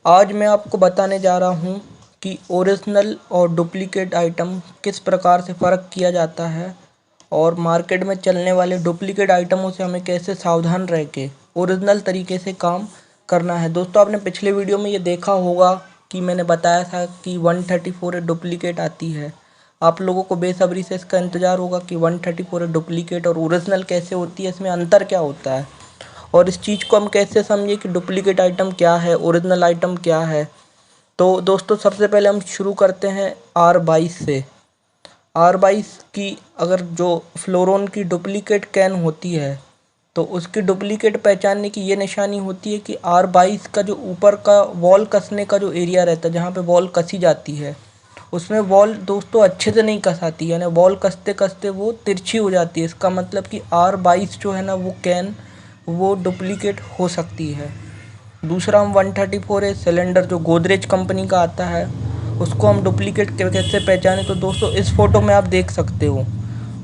आज मैं आपको बताने जा रहा हूँ कि ओरिजिनल और डुप्लीकेट आइटम किस प्रकार से फ़र्क किया जाता है और मार्केट में चलने वाले डुप्लीकेट आइटमों से हमें कैसे सावधान रह के ओरिजिनल तरीके से काम करना है। दोस्तों, आपने पिछले वीडियो में ये देखा होगा कि मैंने बताया था कि 134 डुप्लीकेट आती है। आप लोगों को बेसब्री से इसका इंतज़ार होगा कि 134 डुप्लीकेट और ओरिजिनल कैसे होती है, इसमें अंतर क्या होता है और इस चीज़ को हम कैसे समझें कि डुप्लीकेट आइटम क्या है, ओरिजिनल आइटम क्या है। तो दोस्तों, सबसे पहले हम शुरू करते हैं R22 से। R22 की अगर जो फ्लोरोन की डुप्लीकेट कैन होती है तो उसकी डुप्लीकेट पहचानने की ये निशानी होती है कि R22 का जो ऊपर का वॉल कसने का जो एरिया रहता है, जहाँ पे वॉल कसी जाती है, उसमें वॉल दोस्तों अच्छे से नहीं कसाती, यानी वॉल कसते कसते वो तिरछी हो जाती है। इसका मतलब कि R22 जो है ना, वो कैन वो डुप्लीकेट हो सकती है। दूसरा, हम 134 है सिलेंडर जो गोदरेज कंपनी का आता है, उसको हम डुप्लीकेट कैसे पहचानें। तो दोस्तों, इस फोटो में आप देख सकते हो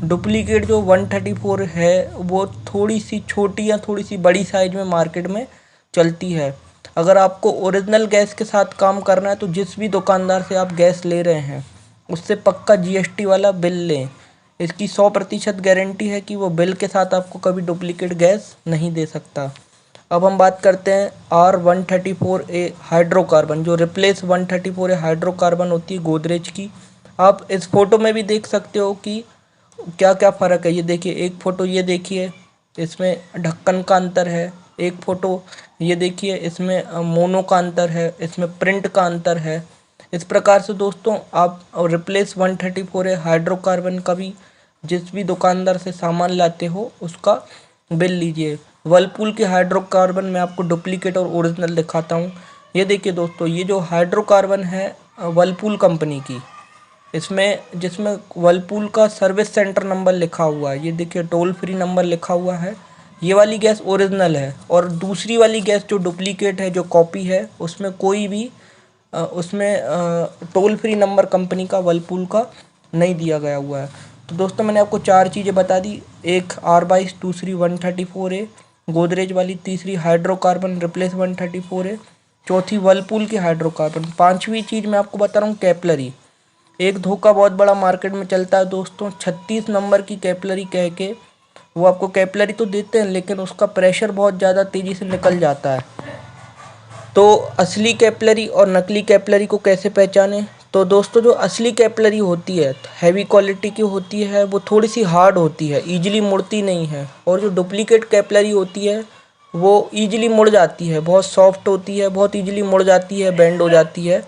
डुप्लीकेट जो 134 है वो थोड़ी सी छोटी या थोड़ी सी बड़ी साइज में मार्केट में चलती है। अगर आपको ओरिजिनल गैस के साथ काम करना है तो जिस भी दुकानदार से आप गैस ले रहे हैं उससे पक्का GST वाला बिल लें। इसकी 100% गारंटी है कि वो बिल के साथ आपको कभी डुप्लीकेट गैस नहीं दे सकता। अब हम बात करते हैं R134A हाइड्रोकार्बन, जो रिप्लेस 134A हाइड्रोकार्बन होती है गोदरेज की। आप इस फोटो में भी देख सकते हो कि क्या क्या फ़र्क है। ये देखिए, एक फ़ोटो ये देखिए, इसमें ढक्कन का अंतर है। एक फ़ोटो ये देखिए, इसमें मोनो का अंतर है, इसमें प्रिंट का अंतर है। इस प्रकार से दोस्तों, आप रिप्लेस 134A हाइड्रोकार्बन का भी जिस भी दुकानदार से सामान लाते हो उसका बिल लीजिए। वर्लपूल की हाइड्रोकार्बन मैं आपको डुप्लीकेट और ओरिजिनल दिखाता हूँ। ये देखिए दोस्तों, ये जो हाइड्रोकार्बन है वर्लपूल कंपनी की, इसमें जिसमें वर्लपूल का सर्विस सेंटर नंबर लिखा हुआ है, ये देखिए टोल फ्री नंबर लिखा हुआ है, ये वाली गैस ओरिजिनल है। और दूसरी वाली गैस जो डुप्लीकेट है, जो कॉपी है, उसमें कोई भी उसमें टोल फ्री नंबर कंपनी का वर्लपूल का नहीं दिया गया हुआ है। तो दोस्तों, मैंने आपको 4 चीज़ें बता दी। एक R22, दूसरी 134A गोदरेज वाली, तीसरी हाइड्रोकार्बन रिप्लेस 134A, चौथी वर्लपूल की हाइड्रोकार्बन, पांचवी चीज़ मैं आपको बता रहा हूँ कैपलरी। एक धोखा बहुत बड़ा मार्केट में चलता है दोस्तों, 36 नंबर की कैपलरी कह के वो आपको कैपलरी तो देते हैं लेकिन उसका प्रेशर बहुत ज़्यादा तेज़ी से निकल जाता है। तो असली कैपलरी और नकली कैपलरी को कैसे पहचानें। तो दोस्तों, जो असली कैपलरी होती है हैवी क्वालिटी की होती है, वो थोड़ी सी हार्ड होती है, ईजिली मुड़ती नहीं है। और जो डुप्लीकेट कैपलरी होती है वो ईजिली मुड़ जाती है, बहुत सॉफ्ट होती है, बहुत ईजिली मुड़ जाती है, बेंड हो जाती है।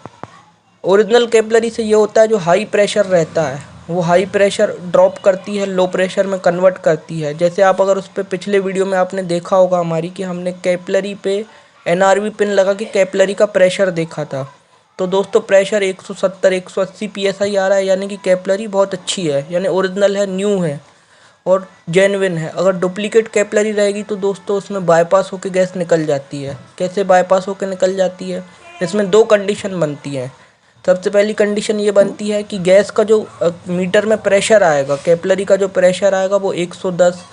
ओरिजिनल कैपलरी से ये होता है, जो हाई प्रेशर रहता है वो हाई प्रेशर ड्रॉप करती है, लो प्रेशर में कन्वर्ट करती है। जैसे आप अगर उस पर पिछले वीडियो में आपने देखा होगा हमारी, कि हमने कैपलरी पे NRV पिन लगा के कैपलरी का प्रेशर देखा था। तो दोस्तों, प्रेशर 170 180 PSI आ रहा है, यानी कि कैपलरी बहुत अच्छी है, यानी ओरिजिनल है, न्यू है और जेन्युइन है। अगर डुप्लीकेट कैपलरी रहेगी तो दोस्तों उसमें बाईपास होकर गैस निकल जाती है। कैसे बाईपास होकर निकल जाती है, इसमें 2 कंडीशन बनती हैं। सबसे पहली कंडीशन ये बनती है कि गैस का जो मीटर में प्रेशर आएगा, कैपलरी का जो प्रेशर आएगा वो 110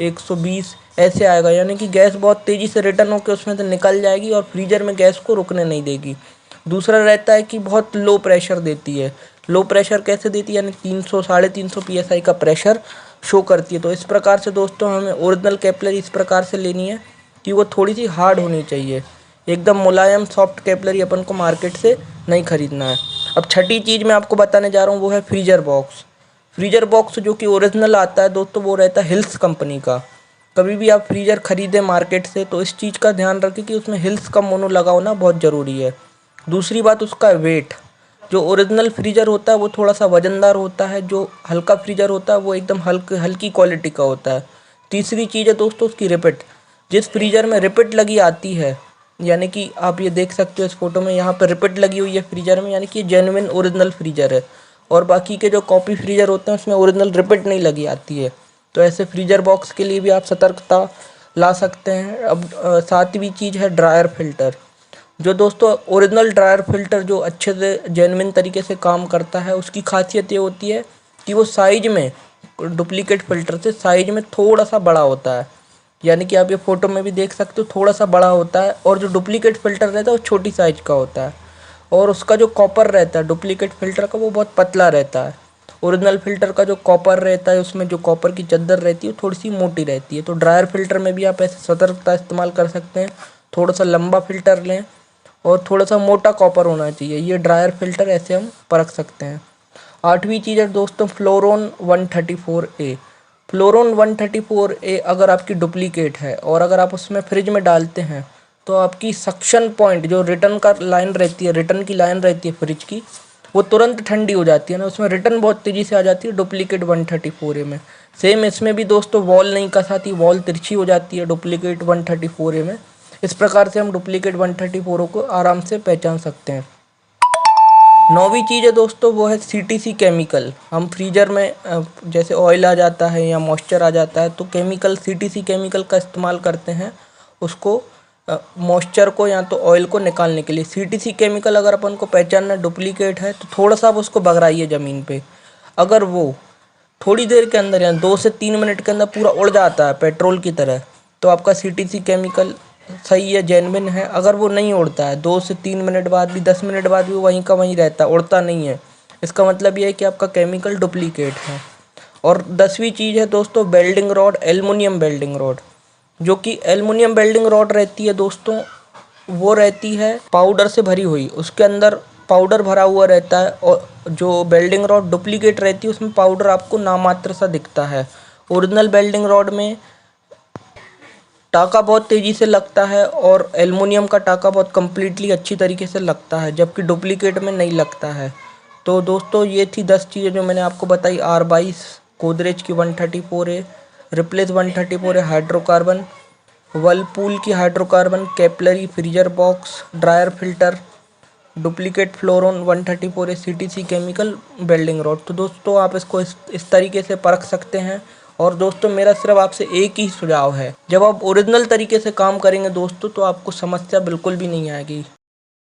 120 ऐसे आएगा, यानी कि गैस बहुत तेज़ी से रिटर्न होकर उसमें से निकल जाएगी और फ्रीजर में गैस को रुकने नहीं देगी। दूसरा रहता है कि बहुत लो प्रेशर देती है। लो प्रेशर कैसे देती है, यानी 300 350 PSI का प्रेशर शो करती है। तो इस प्रकार से दोस्तों, हमें ओरिजिनल कैपलरी इस प्रकार से लेनी है कि वो थोड़ी सी हार्ड होनी चाहिए। एकदम मुलायम सॉफ्ट कैपलरी अपन को मार्केट से नहीं खरीदना है। अब छठी चीज़ मैं आपको बताने जा रहा हूँ, वो है फ्रीजर बॉक्स। फ्रीजर बॉक्स जो कि ओरिजिनल आता है दोस्तों, वो रहता है हिल्स कंपनी का। कभी भी आप फ्रीजर खरीदें मार्केट से तो इस चीज़ का ध्यान रखें कि उसमें हिल्स का मोनो लगा होना बहुत ज़रूरी है। दूसरी बात, उसका वेट। जो ओरिजिनल फ्रीजर होता है वो थोड़ा सा वज़नदार होता है, जो हल्का फ्रीजर होता है वो एकदम हल्की क्वालिटी का होता है। तीसरी चीज़ है दोस्तों उसकी रिपिट। जिस फ्रीजर में रिपिट लगी आती है, यानी कि आप ये देख सकते हो इस फोटो में, यहाँ पर रिपिट लगी हुई है फ्रीजर में, यानी कि जेन्युइन ओरिजिनल फ्रीजर है। और बाकी के जो कॉपी फ्रीजर होते हैं उसमें ओरिजिनल रिपिट नहीं लगी आती है। तो ऐसे फ्रीजर बॉक्स के लिए भी आप सतर्कता ला सकते हैं। अब सातवीं चीज़ है ड्रायर फिल्टर। जो दोस्तों ओरिजिनल ड्रायर फिल्टर जो अच्छे से जेन्युइन तरीके से काम करता है, उसकी खासियत ये होती है कि वो साइज में डुप्लीकेट फ़िल्टर से साइज में थोड़ा सा बड़ा होता है। यानी कि आप ये फ़ोटो में भी देख सकते हो थोड़ा सा बड़ा होता है, और जो डुप्लीकेट फ़िल्टर रहता है वो छोटी साइज़ का होता है, और उसका जो कॉपर रहता है डुप्लीकेट फ़िल्टर का वो बहुत पतला रहता है। ओरिजिनल फ़िल्टर का जो कॉपर रहता है उसमें जो कॉपर की चद्दर रहती है वो थोड़ी सी मोटी रहती है। तो ड्रायर फ़िल्टर में भी आप ऐसे सतर्कता इस्तेमाल कर सकते हैं, थोड़ा सा लंबा फ़िल्टर लें और थोड़ा सा मोटा कॉपर होना चाहिए। ये ड्रायर फ़िल्टर ऐसे हम परख सकते हैं। 8वीं चीज़ है दोस्तों फ्लोरोन 134A। फ्लोरोन 134A अगर आपकी डुप्लीकेट है और अगर आप उसमें फ्रिज में डालते हैं तो आपकी सक्शन पॉइंट जो रिटर्न का लाइन रहती है, रिटर्न की लाइन रहती है फ्रिज की, वो तुरंत ठंडी हो जाती है ना, उसमें रिटर्न बहुत तेज़ी से आ जाती है डुप्लीकेट 134A में। सेम इसमें भी दोस्तों वॉल नहीं कसाती, वॉल तिरछी हो जाती है डुप्लीकेट 134A में। इस प्रकार से हम डुप्लीकेट 134A को आराम से पहचान सकते हैं। 9वीं चीज़ है दोस्तों वो है CTC केमिकल। हम फ्रीज़र में जैसे ऑयल आ जाता है या मॉइस्चर आ जाता है तो केमिकल CTC केमिकल का इस्तेमाल करते हैं उसको मॉइस्चर को या तो ऑयल को निकालने के लिए। CTC केमिकल अगर अपन को पहचानना डुप्लीकेट है तो थोड़ा सा आप उसको बगराइए ज़मीन पे। अगर वो थोड़ी देर के अंदर या 2 से 3 मिनट के अंदर पूरा उड़ जाता है पेट्रोल की तरह, तो आपका CTC केमिकल सही है, जेन्युइन है। अगर वो नहीं उड़ता है, 2 से 3 मिनट बाद भी 10 मिनट बाद भी वहीं का वहीं रहता है, उड़ता नहीं है, इसका मतलब ये है कि आपका केमिकल डुप्लीकेट है। और 10वीं चीज़ है दोस्तों welding rod, aluminium welding rod. जो कि एल्युमिनियम वेल्डिंग रॉड रहती है दोस्तों, वो रहती है पाउडर से भरी हुई, उसके अंदर पाउडर भरा हुआ रहता है, और जो वेल्डिंग रॉड डुप्लीकेट रहती है उसमें पाउडर आपको नामात्र सा दिखता है। ओरिजिनल वेल्डिंग रॉड में टाँका बहुत तेज़ी से लगता है और एल्युमिनियम का टाँका बहुत कम्प्लीटली अच्छी तरीके से लगता है, जबकि डुप्लीकेट में नहीं लगता है। तो दोस्तों ये थी 10 चीज़ें जो मैंने आपको बताई। R22, गोदरेज की 134A, replace 134A hydrocarbon, Whirlpool की hydrocarbon, capillary freezer box, dryer filter, duplicate floron 134A, CTC chemical, welding rod. तो दोस्तों आप इसको इस तरीके से परख सकते हैं। और दोस्तों मेरा सिर्फ आपसे एक ही सुझाव है, जब आप ओरिजिनल तरीके से काम करेंगे दोस्तों तो आपको समस्या बिल्कुल भी नहीं आएगी।